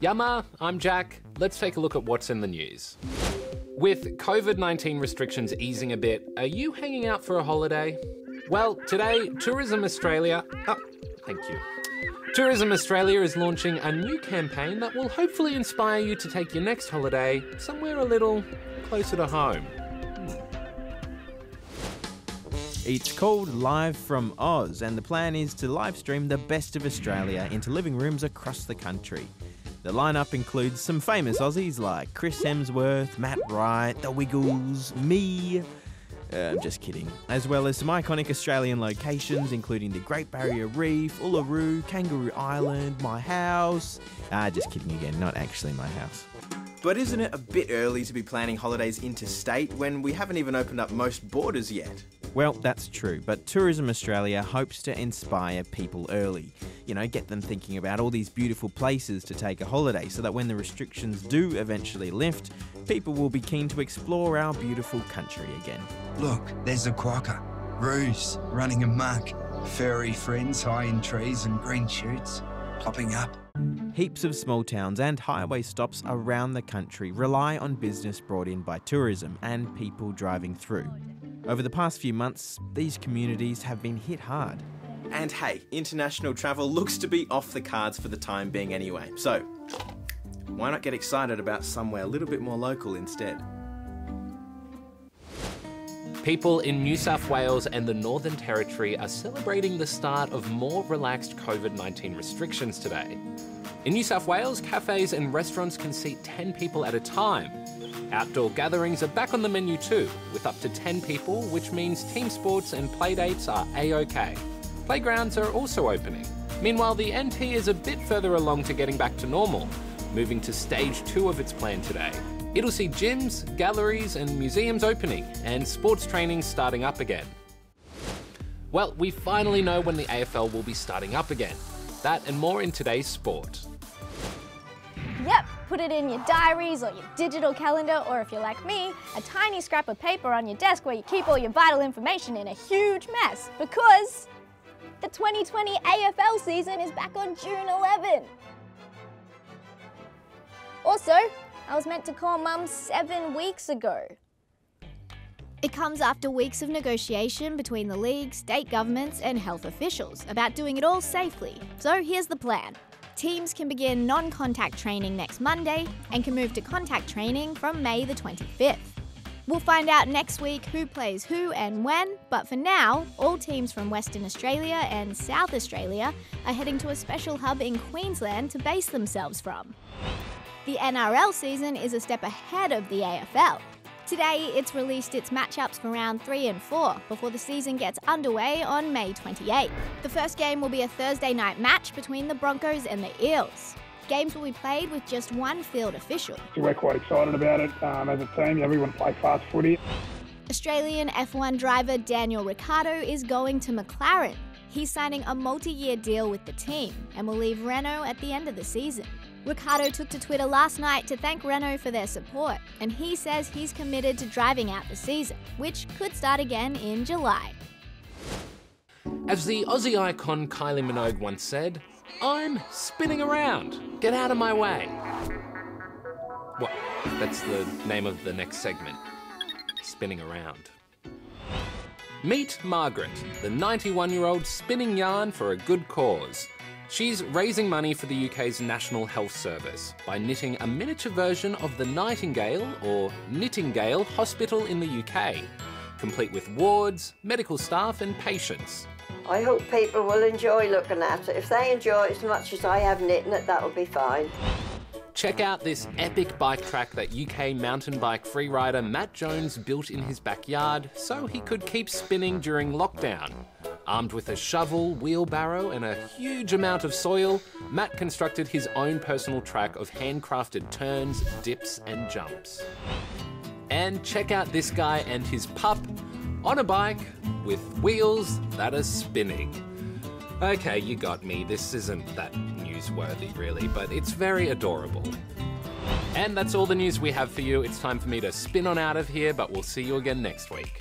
Yama, I'm Jack. Let's take a look at what's in the news. With COVID-19 restrictions easing a bit, are you hanging out for a holiday? Well, today, Tourism Australia... Oh, thank you. Tourism Australia is launching a new campaign that will hopefully inspire you to take your next holiday somewhere a little closer to home. It's called Live from Oz, and the plan is to live stream the best of Australia into living rooms across the country. The lineup includes some famous Aussies like Chris Hemsworth, Matt Wright, The Wiggles, me. I'm just kidding. As well as some iconic Australian locations, including the Great Barrier Reef, Uluru, Kangaroo Island, my house. Just kidding again, not actually my house. But isn't it a bit early to be planning holidays interstate when we haven't even opened up most borders yet? Well, that's true, but Tourism Australia hopes to inspire people early. You know, get them thinking about all these beautiful places to take a holiday so that when the restrictions do eventually lift, people will be keen to explore our beautiful country again. Look, there's the quokka. Roos running amok. Furry friends high in trees and green shoots popping up. Heaps of small towns and highway stops around the country rely on business brought in by tourism and people driving through. Over the past few months, these communities have been hit hard. And hey, international travel looks to be off the cards for the time being anyway, so why not get excited about somewhere a little bit more local instead? People in New South Wales and the Northern Territory are celebrating the start of more relaxed COVID-19 restrictions today. In New South Wales, cafes and restaurants can seat 10 people at a time. Outdoor gatherings are back on the menu too, with up to 10 people, which means team sports and playdates are A-OK. Playgrounds are also opening. Meanwhile, the NT is a bit further along to getting back to normal, moving to stage 2 of its plan today. It'll see gyms, galleries and museums opening, and sports training starting up again. Well, we finally know when the AFL will be starting up again. That and more in today's sport. Yep, put it in your diaries or your digital calendar, or if you're like me, a tiny scrap of paper on your desk where you keep all your vital information in a huge mess, because the 2020 AFL season is back on June 11. Also, I was meant to call Mum 7 weeks ago. It comes after weeks of negotiation between the league, state governments and health officials about doing it all safely. So here's the plan. Teams can begin non-contact training next Monday and can move to contact training from May the 25th. We'll find out next week who plays who and when, but for now, all teams from Western Australia and South Australia are heading to a special hub in Queensland to base themselves from. The NRL season is a step ahead of the AFL. Today, it's released its matchups for round 3 and 4 before the season gets underway on May 28th. The first game will be a Thursday night match between the Broncos and the Eels. Games will be played with just one field official. We're quite excited about it as a team. We want to play fast footy. Australian F1 driver Daniel Ricciardo is going to McLaren. He's signing a multi-year deal with the team and will leave Renault at the end of the season. Ricciardo took to Twitter last night to thank Renault for their support, and he says he's committed to driving out the season, which could start again in July. As the Aussie icon Kylie Minogue once said, "I'm spinning around. Get out of my way." Well, that's the name of the next segment. Spinning around. Meet Margaret, the 91-year-old spinning yarn for a good cause. She's raising money for the UK's National Health Service by knitting a miniature version of the Nightingale, or Knittingale, hospital in the UK, complete with wards, medical staff and patients. I hope people will enjoy looking at it. If they enjoy it as much as I have knitting it, that'll be fine. Check out this epic bike track that UK mountain bike freerider Matt Jones built in his backyard so he could keep spinning during lockdown. Armed with a shovel, wheelbarrow and a huge amount of soil, Matt constructed his own personal track of handcrafted turns, dips and jumps. And check out this guy and his pup on a bike with wheels that are spinning. Okay, you got me. This isn't that newsworthy really, but it's very adorable. And that's all the news we have for you. It's time for me to spin on out of here, but we'll see you again next week.